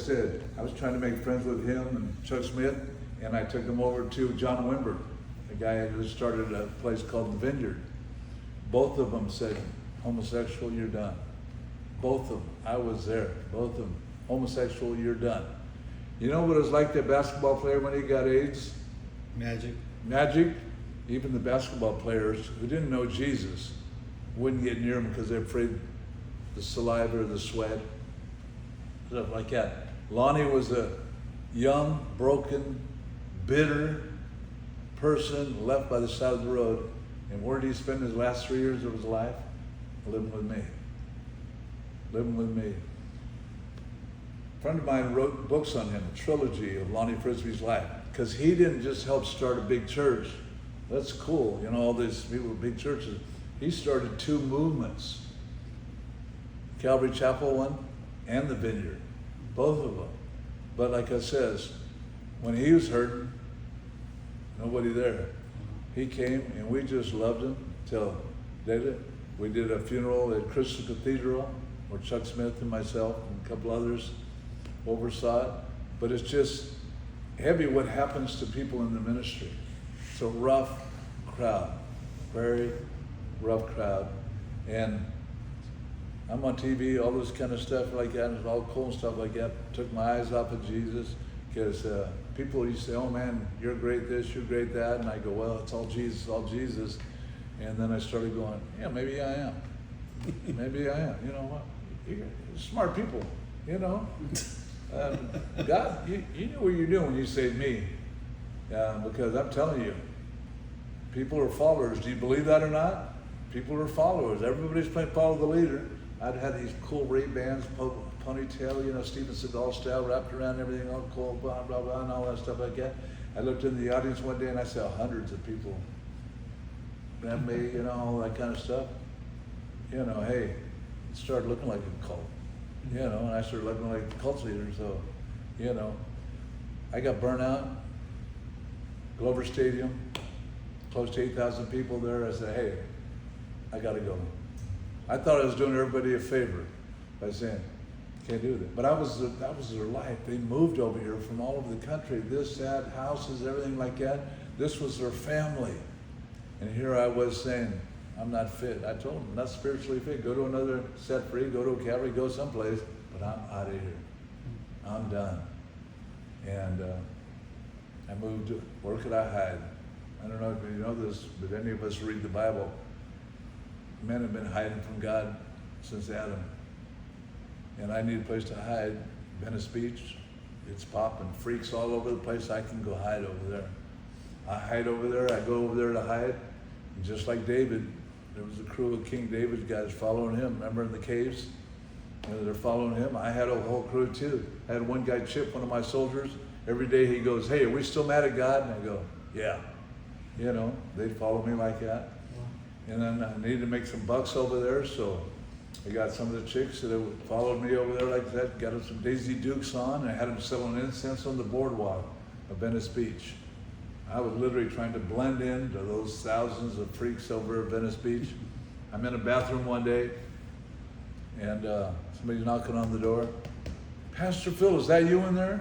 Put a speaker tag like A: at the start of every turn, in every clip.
A: Said I was trying to make friends with him and Chuck Smith, and I took him over to John Wimber, a guy who started a place called The Vineyard. Both of them said, homosexual, you're done. Both of them. I was there. Both of them. Homosexual, you're done. You know what it was like, that basketball player when he got AIDS? Magic. Even the basketball players who didn't know Jesus wouldn't get near him because they're afraid the saliva or the sweat, stuff like that. Lonnie was a young, broken, bitter person left by the side of the road. And where did he spend his last 3 years of his life? Living with me. Living with me. A friend of mine wrote books on him, a trilogy of Lonnie Frisbee's life, because he didn't just help start a big church. That's cool, you know, all these people with big churches. He started 2 movements, Calvary Chapel one and the Vineyard, both of them. But like I says, when he was hurting, nobody there. He came and we just loved him till we did a funeral at Crystal Cathedral where Chuck Smith and myself and a couple others oversaw it. But it's just heavy what happens to people in the ministry. It's a rough crowd, very rough crowd. And I'm on TV, all this kind of stuff like that, and it's all cool and stuff like that. Took my eyes off of Jesus, because people used to say, oh man, you're great this, you're great that. And I go, well, it's all Jesus, all Jesus. And then I started going, yeah, maybe I am. Maybe I am. You know what? You're smart people, you know. God, you know what you're doing when you say me. Because I'm telling you, people are followers. Do you believe that or not? People are followers. Everybody's playing follow the leader. I'd had these cool Ray-Bans, ponytail, you know, Steven Seagal style, wrapped around everything, all cool, blah, blah, blah, and all that stuff like that. I looked in the audience one day and I saw hundreds of people around me, you know, all that kind of stuff. You know, hey, it started looking like a cult, you know, and I started looking like the cult leader, so, you know. I got burnt out, Glover Stadium, close to 8,000 people there. I said, hey, I gotta go. I thought I was doing everybody a favor by saying, can't do that. But that was their life. They moved over here from all over the country, this, that, houses, everything like that. This was their family. And here I was saying, I'm not fit. I told them, I'm not spiritually fit. Go to another set free, go to a Calvary, go someplace, but I'm out of here. I'm done. And I moved, where could I hide? I don't know if you know this, but any of us read the Bible. Men have been hiding from God since Adam. And I need a place to hide. Venice Beach, it's popping. Freaks all over the place. I can go hide over there. I hide over there. I go over there to hide. And just like David, there was a crew of King David's guys following him. Remember in the caves? You know, they're following him. I had a whole crew too. I had one guy, Chip, one of my soldiers. Every day he goes, hey, are we still mad at God? And I go, yeah. You know, they'd follow me like that. And then I needed to make some bucks over there, so I got some of the chicks that followed me over there like that, got them some Daisy Dukes on, and I had them selling incense on the boardwalk of Venice Beach. I was literally trying to blend into those thousands of freaks over at Venice Beach. I'm in a bathroom one day, and somebody's knocking on the door. Pastor Phil, is that you in there?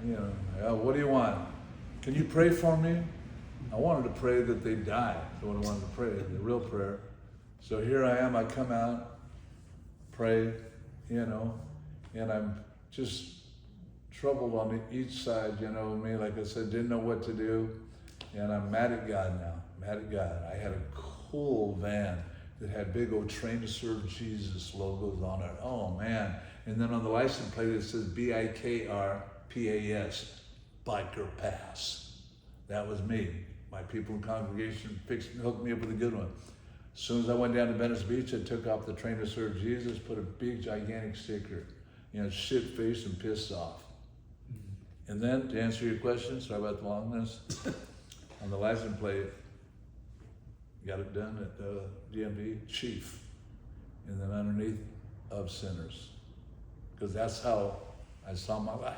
A: You know, what do you want? Can you pray for me? I wanted to pray that they die. That's what I wanted to pray, the real prayer. So here I am, I come out, pray, you know, and I'm just troubled on each side, you know me. Like I said, didn't know what to do. And I'm mad at God now, mad at God. I had a cool van that had big old Train to Serve Jesus logos on it. Oh man. And then on the license plate it says BIKRPAS, Biker Pass. That was me. My people in congregation hooked me up with a good one. As soon as I went down to Venice Beach, I took off the Train to Serve Jesus, put a big, gigantic sticker, you know, shit-faced and pissed off. And then, to answer your question, sorry about the longness, on the license plate, got it done at DMV, Chief, and then underneath, of sinners. Because that's how I saw my life.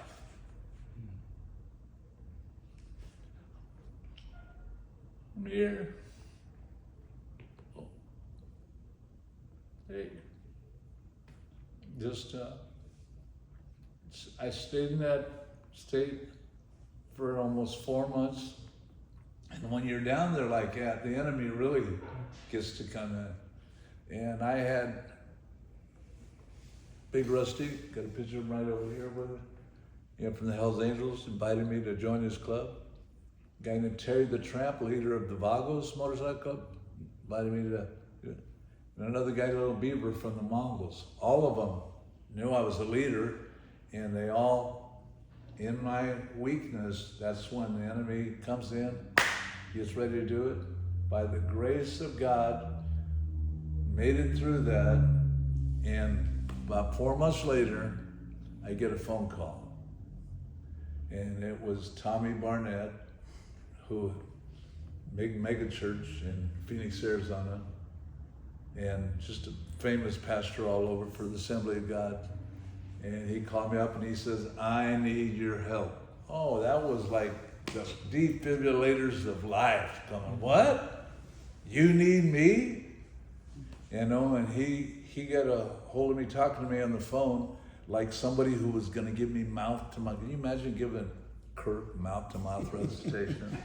A: I'm here. Oh. Hey. just, I stayed in that state for almost 4 months. And when you're down there like that, the enemy really gets to come in. And I had Big Rusty, got a picture of him right over here with it, from the Hells Angels, invited me to join his club. A guy named Terry the Tramp, leader of the Vagos motorcycle club, invited me to do it. And another guy, Little Beaver from the Mongols. All of them knew I was a leader, and they all, in my weakness, that's when the enemy comes in, gets ready to do it. By the grace of God, made it through that, and about 4 months later, I get a phone call. And it was Tommy Barnett, who big mega church in Phoenix, Arizona, and just a famous pastor all over for the Assembly of God. And he called me up and he says, I need your help. Oh, that was like the defibrillators of life coming. What? You need me? And he got a hold of me, talking to me on the phone like somebody who was going to give me mouth to mouth. Can you imagine giving Kurt mouth to mouth recitation?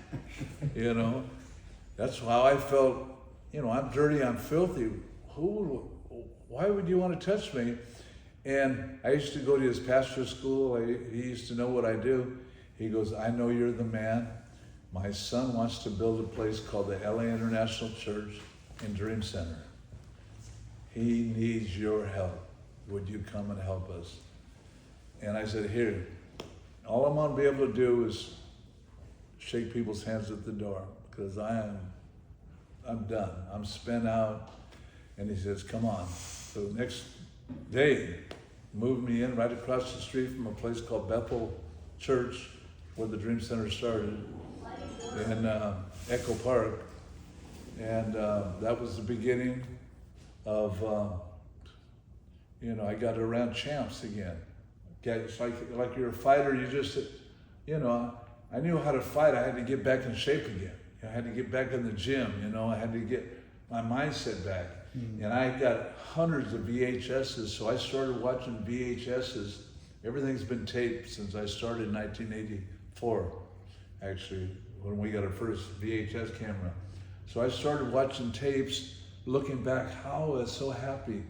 A: That's how I felt. I'm dirty, I'm filthy. Why would you want to touch me? And I used to go to his pastor's school. He used to know what I do. He goes, I know you're the man. My son wants to build a place called the LA International Church in Dream Center. He needs your help. Would you come and help us? And I said, here, all I'm going to be able to do is shake people's hands at the door, because I'm done. I'm spent out. And he says, come on. So next day, moved me in right across the street from a place called Bethel Church, where the Dream Center started, in Echo Park. And that was the beginning of, I got around champs again. It's like you're a fighter, you just, I knew how to fight. I had to get back in shape again. I had to get back in the gym, I had to get my mindset back. Mm-hmm. And I got hundreds of VHSs, so I started watching VHSs. Everything's been taped since I started in 1984, actually, when we got our first VHS camera. So I started watching tapes, looking back, how I was so happy,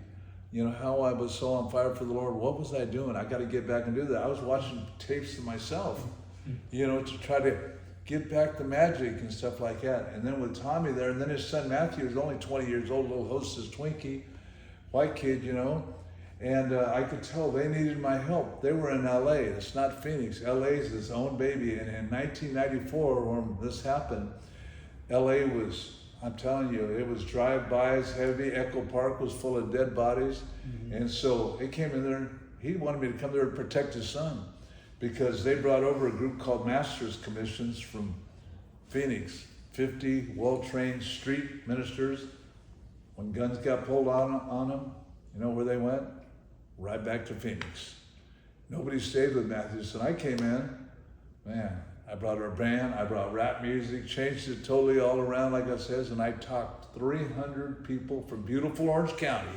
A: how I was so on fire for the Lord. What was I doing? I got to get back and do that. I was watching tapes of myself, to try to get back the magic and stuff like that. And then with Tommy there, and then his son Matthew was only 20 years old, little hostess Twinkie, white kid, and I could tell they needed my help. They were in LA, it's not Phoenix. LA's his own baby. And in 1994, when this happened, LA was, I'm telling you, it was drive-bys, heavy. Echo Park was full of dead bodies. Mm-hmm. And so he came in there, he wanted me to come there and protect his son, because they brought over a group called Masters Commissions from Phoenix, 50 well-trained street ministers. When guns got pulled on them, you know where they went? Right back to Phoenix. Nobody stayed with Matthews. And I came in, man, I brought our band, I brought rap music, changed it totally all around, like I says, and I talked 300 people from beautiful Orange County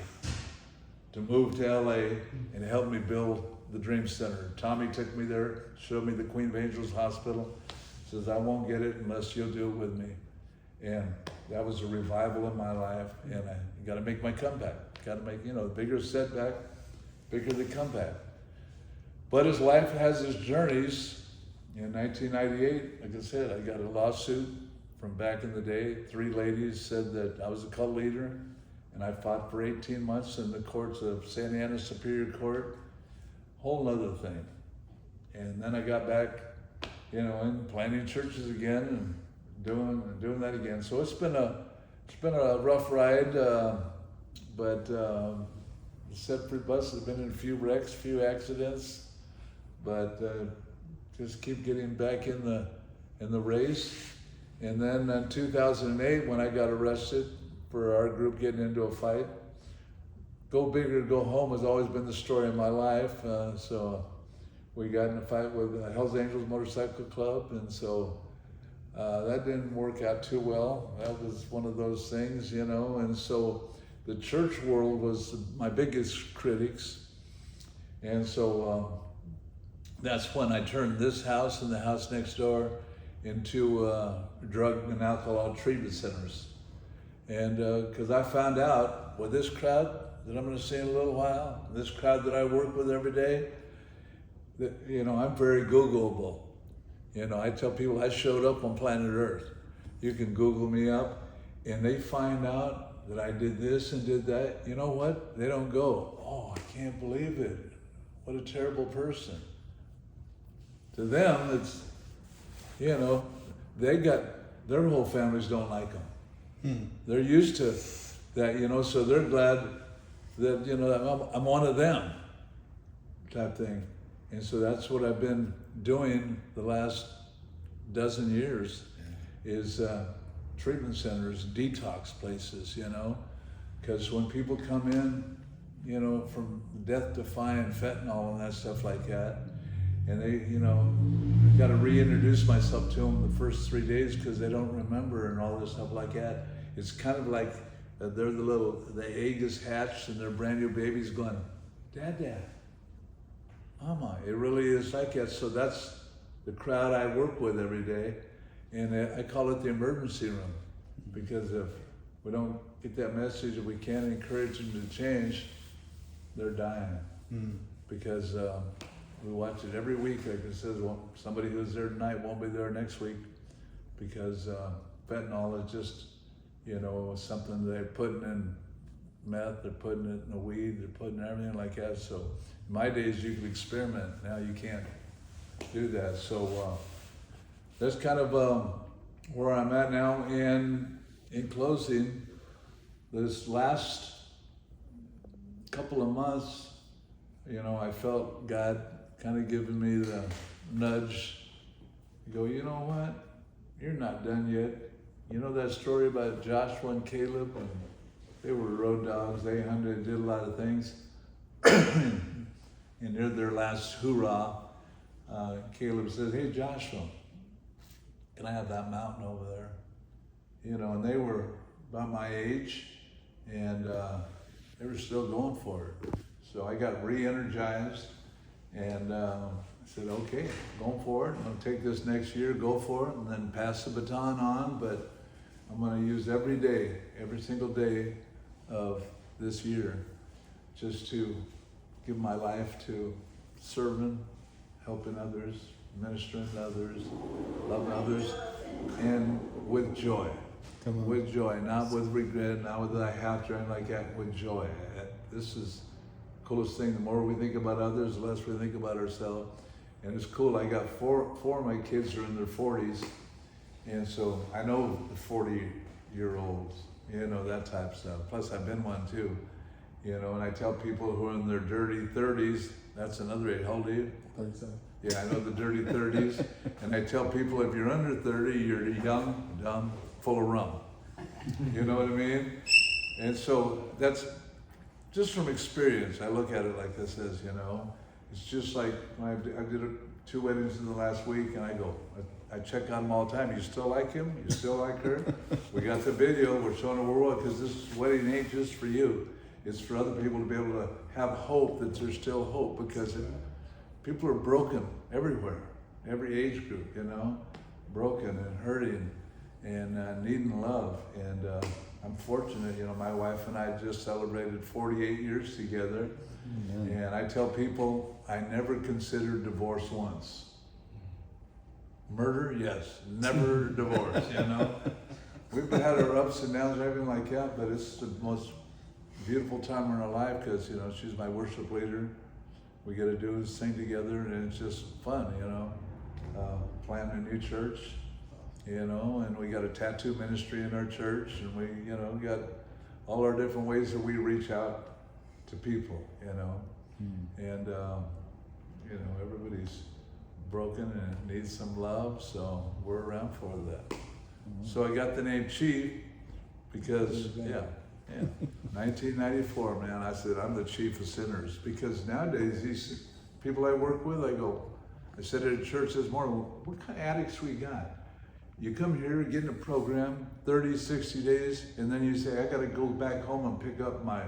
A: to move to LA and help me build the Dream Center. Tommy took me there, showed me the Queen of Angels Hospital, says, I won't get it unless you'll do it with me. And that was a revival in my life, and I got to make my comeback. Got to make, the bigger setback, bigger the comeback. But his life has its journeys. In 1998, like I said, I got a lawsuit from back in the day. 3 ladies said that I was a cult leader, and I fought for 18 months in the courts of Santa Ana Superior Court. Whole nother thing. And then I got back, in planting churches again and doing that again. So it's been a rough ride, but the Set Free bus has been in a few wrecks, few accidents, but just keep getting back in the race. And then in 2008, when I got arrested for our group getting into a fight, go big or go home has always been the story of my life. So we got in a fight with Hells Angels Motorcycle Club, and so that didn't work out too well. That was one of those things, and so the church world was my biggest critics. And so that's when I turned this house and the house next door into drug and alcohol treatment centers. And because I found out with this crowd that I'm going to see in a little while, this crowd that I work with every day, that, you know, I'm very Googleable. You know, I tell people I showed up on planet Earth. You can Google me up, and they find out that I did this and did that. You know what? They don't go, oh, I can't believe it. What a terrible person. To them, it's, you know, they got, their whole families don't like them. They're used to that, you know, so they're glad that, you know, I'm one of them type thing. And so that's what I've been doing the last dozen years, is treatment centers, detox places, you know, because when people come in, you know, from death-defying fentanyl and that stuff like that, and they, you know, I've got to reintroduce myself to them the first 3 days because they don't remember and all this stuff like that. It's kind of like they're the egg is hatched and they're brand new babies going, Dad, Mama. It really is like that. So that's the crowd I work with every day. And I call it the emergency room, because if we don't get that message, if we can't encourage them to change, they're dying. Because we watch it every week. Like it says, well, somebody who's there tonight won't be there next week, because fentanyl is just, you know, something they're putting in meth, they're putting it in the weed, they're putting everything like that. So in my days, you could experiment. Now you can't do that. So that's kind of where I'm at now. And in closing, this last couple of months, you know, I felt God kind of giving me the nudge. Go, you know what? You're not done yet. You know that story about Joshua and Caleb? And they were road dogs. They hunted, did a lot of things. And near their last hoorah, Caleb says, hey, Joshua, can I have that mountain over there? You know, and they were about my age, and they were still going for it. So I got re-energized, and I said, okay, going for it. I'm going to take this next year, go for it, and then pass the baton on. But I'm going to use every day, every single day of this year, just to give my life to serving, helping others, ministering to others, loving others, and with joy. With joy, not with regret, not with I have to, or anything like that, with joy. This is the coolest thing. The more we think about others, the less we think about ourselves. And it's cool. I got four of my kids are in their 40s. And so I know the 40-year-olds, you know, that type of stuff. Plus I've been one too, you know, and I tell people who are in their dirty 30s, that's another age. How old are you?
B: 37.
A: Yeah, I know the dirty 30s. And I tell people if you're under 30, you're young, dumb, full of rum. You know what I mean? And so that's just from experience. I look at it like this is, you know, it's just like when I did 2 weddings in the last week, and I check on them all the time. You still like him? You still like her? We got the video. We're showing the world, because this wedding ain't just for you. It's for other people to be able to have hope that there's still hope, because people are broken everywhere, every age group, you know, broken and hurting and needing love. And I'm fortunate, you know, my wife and I just celebrated 48 years together. Amen. And I tell people I never considered divorce once. Murder, yes, never divorce, you know. We've had our ups and downs and everything like that, but it's the most beautiful time in our life, because, you know, she's my worship leader. We get to do is sing together, and it's just fun, you know. Planting a new church, you know, and we got a tattoo ministry in our church, and we, you know, got all our different ways that we reach out to people, you know. And, you know, everybody's broken and needs some love, so we're around for that. So I got the name Chief because, yeah, 1994, man, I said, I'm the chief of sinners. Because nowadays, these people I work with, I said at a church this morning, what kind of addicts we got? You come here, get in a program, 30, 60 days, and then you say, I gotta go back home and pick up my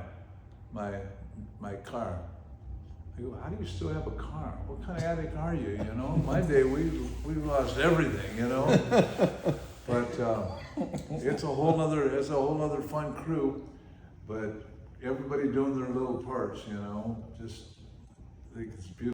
A: car. I go, how do you still have a car? What kind of addict are you? You know, in my day we lost everything. You know, but it's a whole other fun crew. But everybody doing their little parts. You know, just I think it's beautiful.